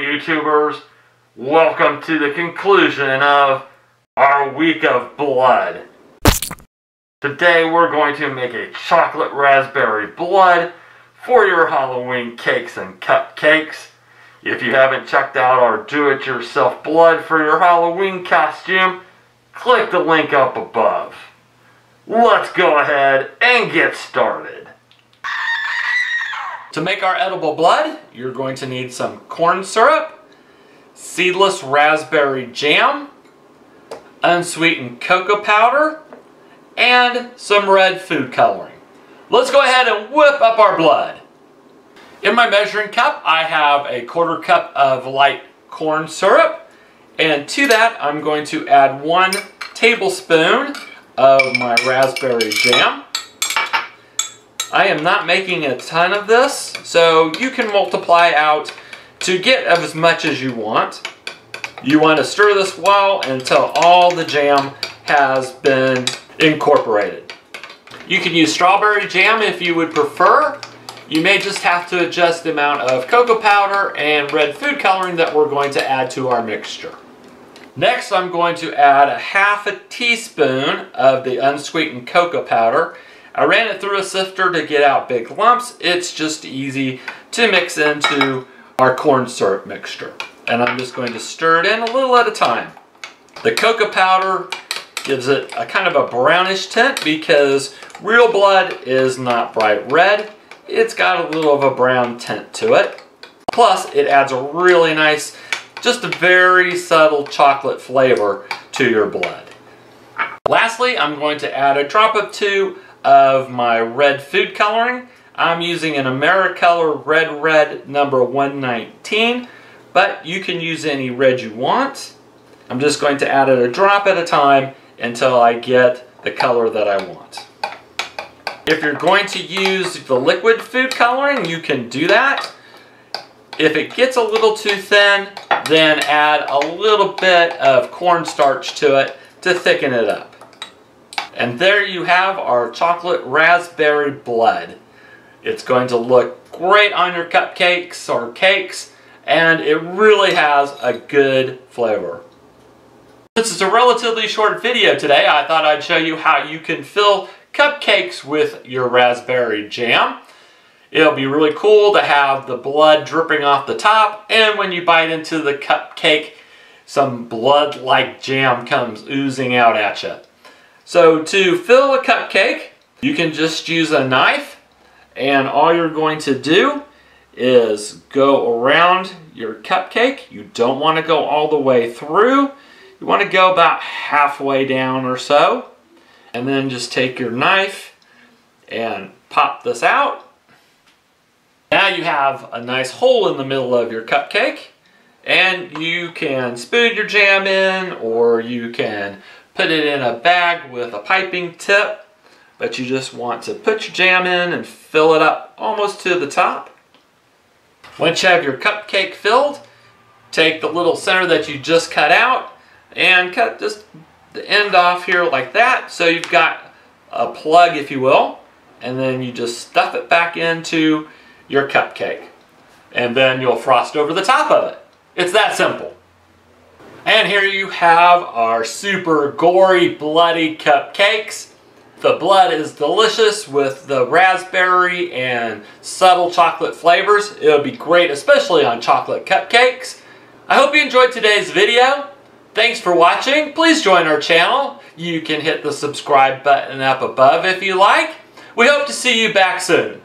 YouTubers, welcome to the conclusion of our week of blood. Today we're going to make a chocolate raspberry blood for your Halloween cakes and cupcakes. If you haven't checked out our do-it-yourself blood for your Halloween costume, click the link up above. Let's go ahead and get started. To make our edible blood, you're going to need some corn syrup, seedless raspberry jam, unsweetened cocoa powder, and some red food coloring. Let's go ahead and whip up our blood. In my measuring cup, I have a 1/4 cup of light corn syrup, and to that I'm going to add 1 tablespoon of my raspberry jam. I am not making a ton of this, so you can multiply out to get as much as you want. You want to stir this well until all the jam has been incorporated. You can use strawberry jam if you would prefer. You may just have to adjust the amount of cocoa powder and red food coloring that we're going to add to our mixture. Next, I'm going to add 1/2 teaspoon of the unsweetened cocoa powder. I ran it through a sifter to get out big lumps. It's just easy to mix into our corn syrup mixture. And I'm just going to stir it in a little at a time. The cocoa powder gives it a kind of a brownish tint because real blood is not bright red. It's got a little of a brown tint to it. Plus, it adds a really nice, just a very subtle chocolate flavor to your blood. Lastly, I'm going to add a drop or 2 of my red food coloring. I'm using an Americolor Red number 119, but you can use any red you want. I'm just going to add it a drop at a time until I get the color that I want. If you're going to use the liquid food coloring, you can do that. If it gets a little too thin, then add a little bit of cornstarch to it to thicken it up. And there you have our chocolate raspberry blood. It's going to look great on your cupcakes or cakes, and it really has a good flavor. Since it's a relatively short video today, I thought I'd show you how you can fill cupcakes with your raspberry jam. It'll be really cool to have the blood dripping off the top, and when you bite into the cupcake, some blood-like jam comes oozing out at you. So to fill a cupcake, you can just use a knife, and all you're going to do is go around your cupcake. You don't want to go all the way through. You want to go about halfway down or so, and then just take your knife and pop this out. Now you have a nice hole in the middle of your cupcake, and you can spoon your jam in, or you can put it in a bag with a piping tip, but you just want to put your jam in and fill it up almost to the top. Once you have your cupcake filled, take the little center that you just cut out and cut just the end off here like that, so you've got a plug, if you will, and then you just stuff it back into your cupcake, and then you'll frost over the top of it. It's that simple. And here you have our super gory, bloody cupcakes. The blood is delicious with the raspberry and subtle chocolate flavors. It'll be great, especially on chocolate cupcakes. I hope you enjoyed today's video. Thanks for watching. Please join our channel. You can hit the subscribe button up above if you like. We hope to see you back soon.